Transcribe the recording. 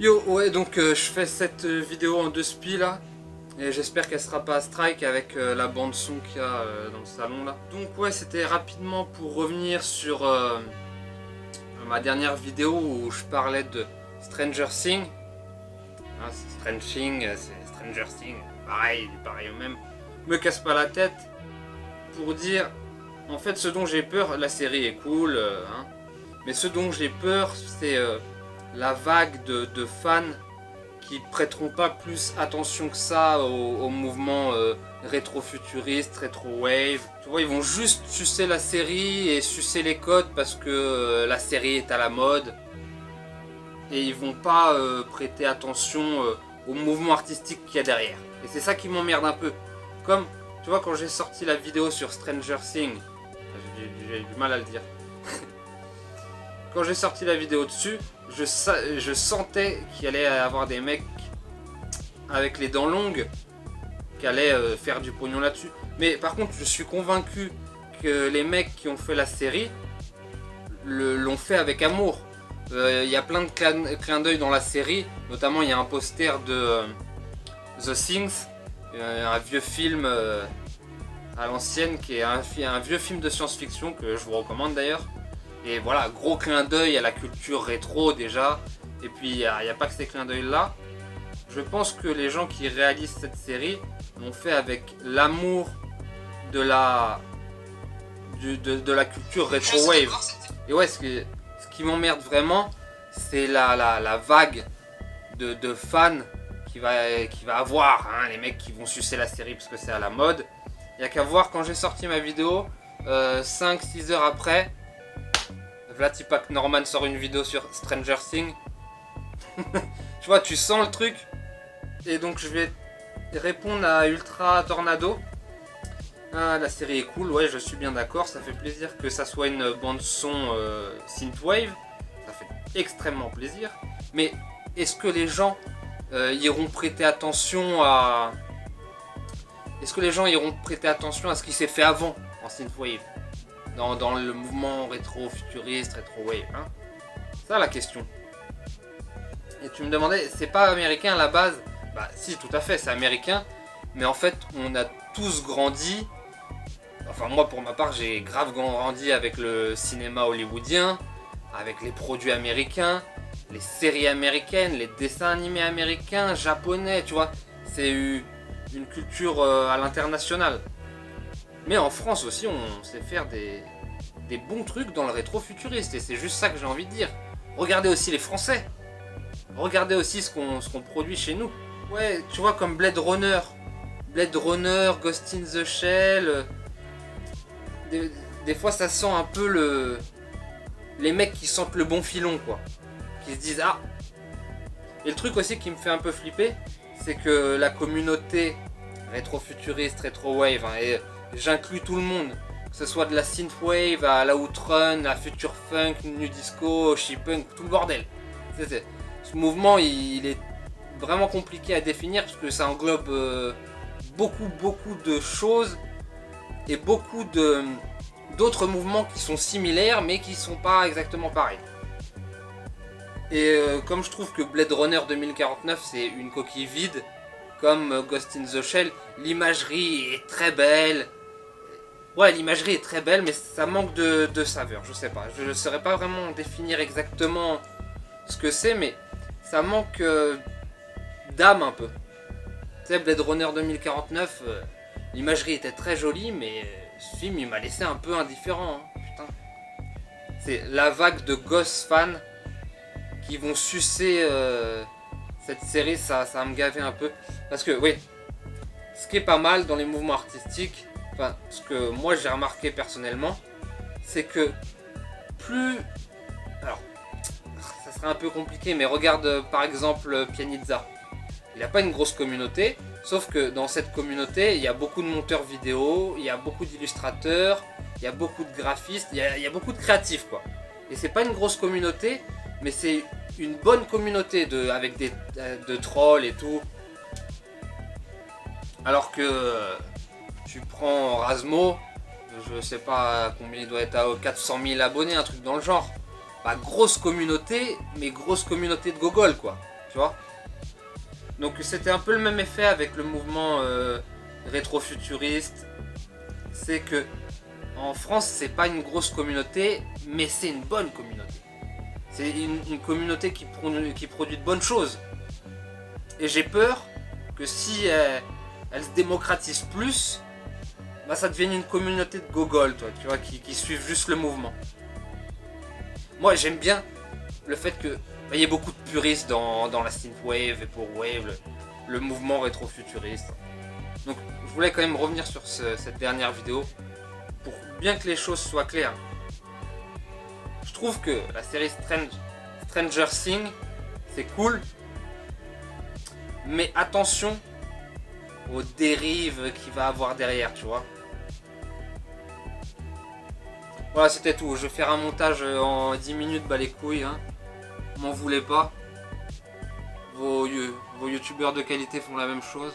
Yo, ouais, donc je fais cette vidéo en deux spi là, et j'espère qu'elle sera pas strike avec la bande son qu'il y a dans le salon là. Donc ouais, c'était rapidement pour revenir sur ma dernière vidéo où je parlais de Stranger Things. Hein, c'est Stranger Things, pareil au même. Me casse pas la tête pour dire, en fait, ce dont j'ai peur, la série est cool, hein, mais ce dont j'ai peur, c'est la vague de fans qui prêteront pas plus attention que ça au mouvement rétro-futuriste, rétro-wave. Tu vois, ils vont juste sucer la série et sucer les codes parce que la série est à la mode. Et ils vont pas prêter attention au mouvement artistique qu'il y a derrière. Et c'est ça qui m'emmerde un peu. Comme, tu vois, quand j'ai sorti la vidéo sur Stranger Things, j'ai du mal à le dire. Quand j'ai sorti la vidéo dessus, je sentais qu'il allait y avoir des mecs avec les dents longues qui allaient faire du pognon là-dessus. Mais par contre, je suis convaincu que les mecs qui ont fait la série l'ont fait avec amour. Il y a plein de clins d'œil dans la série, notamment il y a un poster de The Things, un vieux film à l'ancienne qui est un vieux film de science-fiction que je vous recommande d'ailleurs. Et voilà, gros clin d'œil à la culture rétro déjà. Et puis il n'y a pas que ces clins d'œil là. Je pense que les gens qui réalisent cette série l'ont fait avec l'amour de la culture rétro-wave. Et ouais, ce qui m'emmerde vraiment, c'est la vague de fans qui va avoir, hein, les mecs qui vont sucer la série parce que c'est à la mode. Il n'y a qu'à voir quand j'ai sorti ma vidéo, 5-6 heures après, Vlatipak Norman sort une vidéo sur Stranger Things. Tu vois, tu sens le truc. Et donc je vais répondre à Ultra Tornado. Ah, la série est cool, ouais, je suis bien d'accord. Ça fait plaisir que ça soit une bande son synthwave. Ça fait extrêmement plaisir. Mais est-ce que les gens iront prêter attention à... Est-ce que les gens iront prêter attention à ce qui s'est fait avant en synthwave, dans le mouvement rétro-futuriste, rétro-wave, hein? C'est ça la question. Et tu me demandais, c'est pas américain à la base? Bah si, tout à fait, c'est américain. Mais en fait, on a tous grandi. Enfin, moi, pour ma part, j'ai grave grandi avec le cinéma hollywoodien, avec les produits américains, les séries américaines, les dessins animés américains, japonais, tu vois. C'est une culture à l'international. Mais en France aussi, on sait faire des bons trucs dans le rétro-futuriste. Et c'est juste ça que j'ai envie de dire. Regardez aussi les Français. Regardez aussi ce qu'on produit chez nous. Ouais, tu vois, comme Blade Runner, Ghost in the Shell. Des fois, ça sent un peu les mecs qui sentent le bon filon, quoi. Qui se disent, ah. Et le truc aussi qui me fait un peu flipper, c'est que la communauté rétro-futuriste, rétro-wave, hein, et j'inclus tout le monde, que ce soit de la synthwave à la outrun, à future funk, nu disco, shipunk, tout le bordel. Ce mouvement, il est vraiment compliqué à définir parce que ça englobe beaucoup de choses et beaucoup d'autres mouvements qui sont similaires mais qui sont pas exactement pareils. Et comme je trouve que Blade Runner 2049 c'est une coquille vide, comme Ghost in the Shell, l'imagerie est très belle. Ouais, l'imagerie est très belle mais ça manque de saveur, je sais pas. Je ne saurais pas vraiment définir exactement ce que c'est, mais ça manque d'âme un peu. Tu sais, Blade Runner 2049, l'imagerie était très jolie, mais ce film il m'a laissé un peu indifférent. Hein, putain. C'est la vague de gosses fans qui vont sucer cette série, ça va me gaver un peu. Parce que, oui, ce qui est pas mal dans les mouvements artistiques, enfin, ce que moi j'ai remarqué personnellement, c'est que plus... Alors, ça serait un peu compliqué, mais regarde par exemple Pianizza. Il n'a pas une grosse communauté, sauf que dans cette communauté, il y a beaucoup de monteurs vidéo, il y a beaucoup d'illustrateurs, il y a beaucoup de graphistes, il y a beaucoup de créatifs, quoi. Et c'est pas une grosse communauté, mais c'est une bonne communauté avec de trolls et tout. Alors que tu prends Rasmo, je sais pas combien il doit être à 400 000 abonnés, un truc dans le genre. Bah, grosse communauté, mais grosse communauté de gogol, quoi. tu vois. Donc c'était un peu le même effet avec le mouvement rétrofuturiste. C'est que en France, c'est pas une grosse communauté, mais c'est une bonne communauté. C'est une communauté qui produit de bonnes choses. Et j'ai peur que si elle se démocratise plus, bah ça devienne une communauté de gogoles, toi, tu vois, qui suivent juste le mouvement. Moi, j'aime bien le fait que y ait beaucoup de puristes dans la synthwave et Vaporwave, le mouvement rétrofuturiste. Donc, je voulais quand même revenir sur cette dernière vidéo pour bien que les choses soient claires. Je trouve que la série Stranger Things, c'est cool, mais attention aux dérives qu'il va avoir derrière, tu vois. Voilà, c'était tout. Je vais faire un montage en 10 minutes, bah les couilles, hein. M'en voulez pas. Vos youtubeurs de qualité font la même chose.